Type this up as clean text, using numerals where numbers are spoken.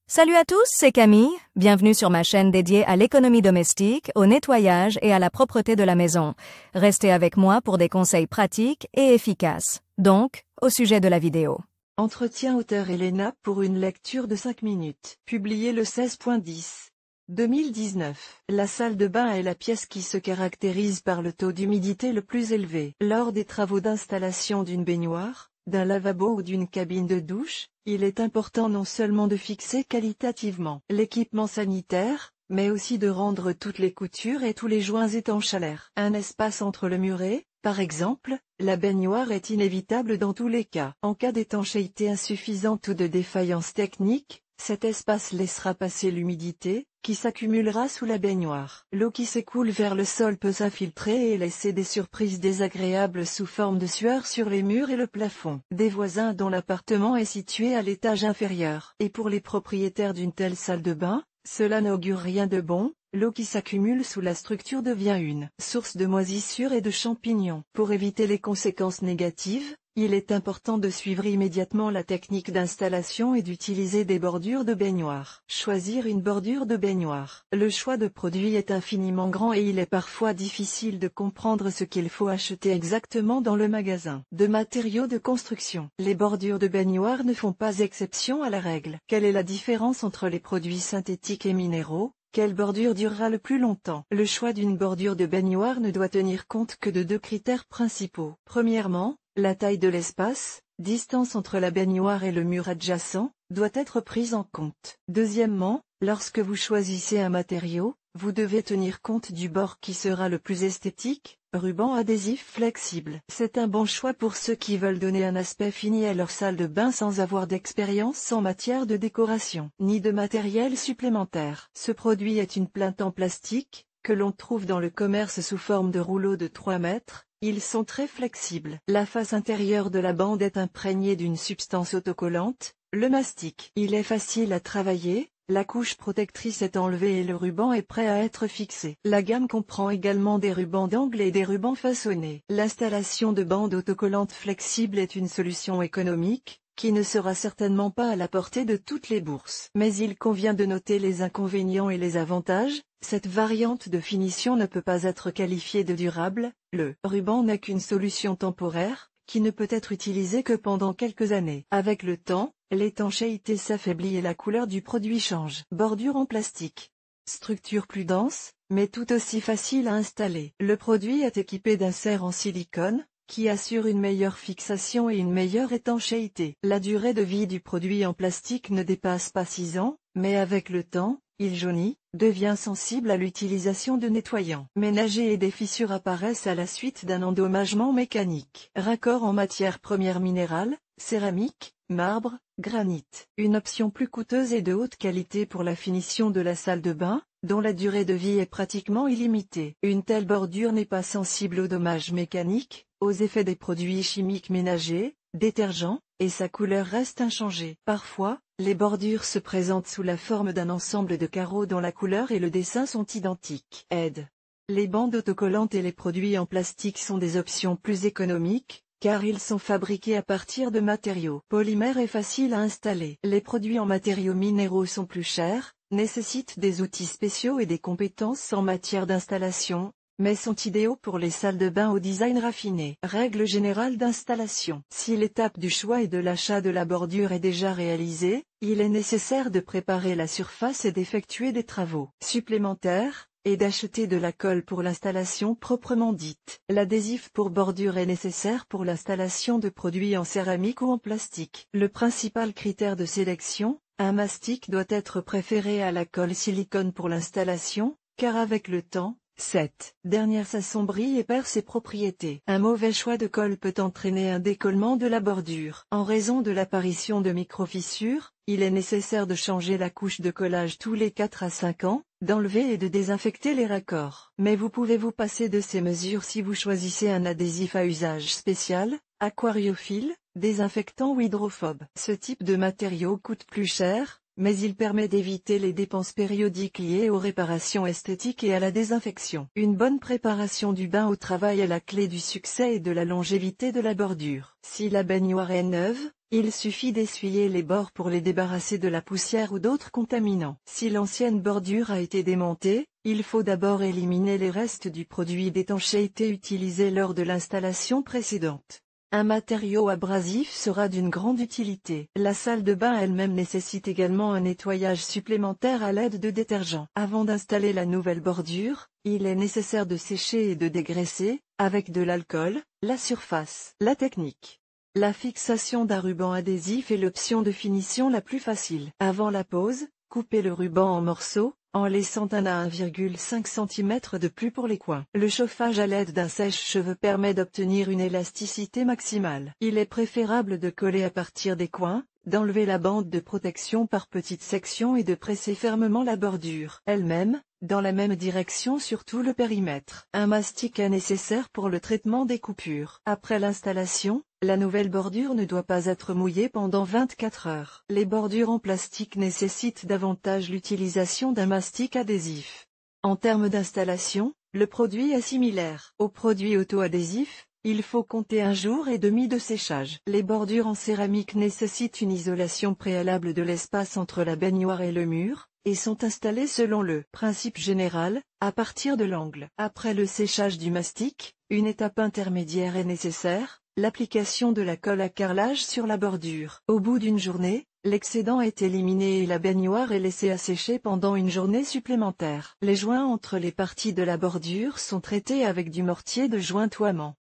Salut à tous, c'est Camille. Bienvenue sur ma chaîne dédiée à l'économie domestique, au nettoyage et à la propreté de la maison. Restez avec moi pour des conseils pratiques et efficaces. Donc, au sujet de la vidéo. Entretien auteur Elena pour une lecture de 5 minutes. Publié le 16.10. 2019. La salle de bain est la pièce qui se caractérise par le taux d'humidité le plus élevé. Lors des travaux d'installation d'une baignoire, d'un lavabo ou d'une cabine de douche, il est important non seulement de fixer qualitativement l'équipement sanitaire, mais aussi de rendre toutes les coutures et tous les joints étanches à l'air. Un espace entre le muret, par exemple, la baignoire est inévitable dans tous les cas. En cas d'étanchéité insuffisante ou de défaillance technique, cet espace laissera passer l'humidité, qui s'accumulera sous la baignoire. L'eau qui s'écoule vers le sol peut s'infiltrer et laisser des surprises désagréables sous forme de sueur sur les murs et le plafond des voisins dont l'appartement est situé à l'étage inférieur. Et pour les propriétaires d'une telle salle de bain, cela n'augure rien de bon. L'eau qui s'accumule sous la structure devient une source de moisissures et de champignons. Pour éviter les conséquences négatives, il est important de suivre immédiatement la technique d'installation et d'utiliser des bordures de baignoire. Choisir une bordure de baignoire. Le choix de produits est infiniment grand et il est parfois difficile de comprendre ce qu'il faut acheter exactement dans le magasin. De matériaux de construction. Les bordures de baignoire ne font pas exception à la règle. Quelle est la différence entre les produits synthétiques et minéraux ? Quelle bordure durera le plus longtemps? Le choix d'une bordure de baignoire ne doit tenir compte que de deux critères principaux. Premièrement, la taille de l'espace, distance entre la baignoire et le mur adjacent, doit être prise en compte. Deuxièmement, lorsque vous choisissez un matériau, vous devez tenir compte du bord qui sera le plus esthétique. Ruban adhésif flexible. C'est un bon choix pour ceux qui veulent donner un aspect fini à leur salle de bain sans avoir d'expérience en matière de décoration, ni de matériel supplémentaire. Ce produit est une plinthe en plastique, que l'on trouve dans le commerce sous forme de rouleaux de 3 mètres. Ils sont très flexibles. La face intérieure de la bande est imprégnée d'une substance autocollante, le mastic. Il est facile à travailler. La couche protectrice est enlevée et le ruban est prêt à être fixé. La gamme comprend également des rubans d'angle et des rubans façonnés. L'installation de bandes autocollantes flexibles est une solution économique, qui ne sera certainement pas à la portée de toutes les bourses. Mais il convient de noter les inconvénients et les avantages. Cette variante de finition ne peut pas être qualifiée de durable. Le ruban n'est qu'une solution temporaire, qui ne peut être utilisée que pendant quelques années. Avec le temps, l'étanchéité s'affaiblit et la couleur du produit change. Bordure en plastique. Structure plus dense, mais tout aussi facile à installer. Le produit est équipé d'un serre en silicone, qui assure une meilleure fixation et une meilleure étanchéité. La durée de vie du produit en plastique ne dépasse pas 6 ans, mais avec le temps, il jaunit, devient sensible à l'utilisation de nettoyants ménagers et des fissures apparaissent à la suite d'un endommagement mécanique. Raccord en matière première minérale, céramique, marbre, granit. Une option plus coûteuse et de haute qualité pour la finition de la salle de bain, dont la durée de vie est pratiquement illimitée. Une telle bordure n'est pas sensible aux dommages mécaniques, aux effets des produits chimiques ménagers, détergents, et sa couleur reste inchangée. Parfois, les bordures se présentent sous la forme d'un ensemble de carreaux dont la couleur et le dessin sont identiques. Aide. Les bandes autocollantes et les produits en plastique sont des options plus économiques, car ils sont fabriqués à partir de matériaux polymères et faciles à installer. Les produits en matériaux minéraux sont plus chers, nécessitent des outils spéciaux et des compétences en matière d'installation, mais sont idéaux pour les salles de bain au design raffiné. Règle générale d'installation. Si l'étape du choix et de l'achat de la bordure est déjà réalisée, il est nécessaire de préparer la surface et d'effectuer des travaux supplémentaires, et d'acheter de la colle pour l'installation proprement dite. L'adhésif pour bordure est nécessaire pour l'installation de produits en céramique ou en plastique. Le principal critère de sélection, un mastic doit être préféré à la colle silicone pour l'installation, car avec le temps, cette dernière s'assombrit et perd ses propriétés. Un mauvais choix de colle peut entraîner un décollement de la bordure. En raison de l'apparition de micro-fissures, il est nécessaire de changer la couche de collage tous les 4 à 5 ans, d'enlever et de désinfecter les raccords. Mais vous pouvez vous passer de ces mesures si vous choisissez un adhésif à usage spécial, aquariophile, désinfectant ou hydrophobe. Ce type de matériau coûte plus cher, mais il permet d'éviter les dépenses périodiques liées aux réparations esthétiques et à la désinfection. Une bonne préparation du bain au travail est la clé du succès et de la longévité de la bordure. Si la baignoire est neuve, Il suffit d'essuyer les bords pour les débarrasser de la poussière ou d'autres contaminants. Si l'ancienne bordure a été démontée, il faut d'abord éliminer les restes du produit d'étanchéité utilisé lors de l'installation précédente. Un matériau abrasif sera d'une grande utilité. La salle de bain elle-même nécessite également un nettoyage supplémentaire à l'aide de détergent. Avant d'installer la nouvelle bordure, il est nécessaire de sécher et de dégraisser, avec de l'alcool, la surface. La technique. La fixation d'un ruban adhésif est l'option de finition la plus facile. Avant la pose, coupez le ruban en morceaux, en laissant 1 à 1,5 cm de plus pour les coins. Le chauffage à l'aide d'un sèche-cheveux permet d'obtenir une élasticité maximale. Il est préférable de coller à partir des coins, d'enlever la bande de protection par petites sections et de presser fermement la bordure elle-même, dans la même direction sur tout le périmètre. Un mastic est nécessaire pour le traitement des coupures. Après l'installation, la nouvelle bordure ne doit pas être mouillée pendant 24 heures. Les bordures en plastique nécessitent davantage l'utilisation d'un mastic adhésif. En termes d'installation, le produit est similaire au produit auto-adhésif. Il faut compter 1 jour et demi de séchage. Les bordures en céramique nécessitent une isolation préalable de l'espace entre la baignoire et le mur, et sont installées selon le principe général, à partir de l'angle. Après le séchage du mastic, une étape intermédiaire est nécessaire, l'application de la colle à carrelage sur la bordure. Au bout d'une journée, l'excédent est éliminé et la baignoire est laissée à sécher pendant une journée supplémentaire. Les joints entre les parties de la bordure sont traités avec du mortier de jointoiement.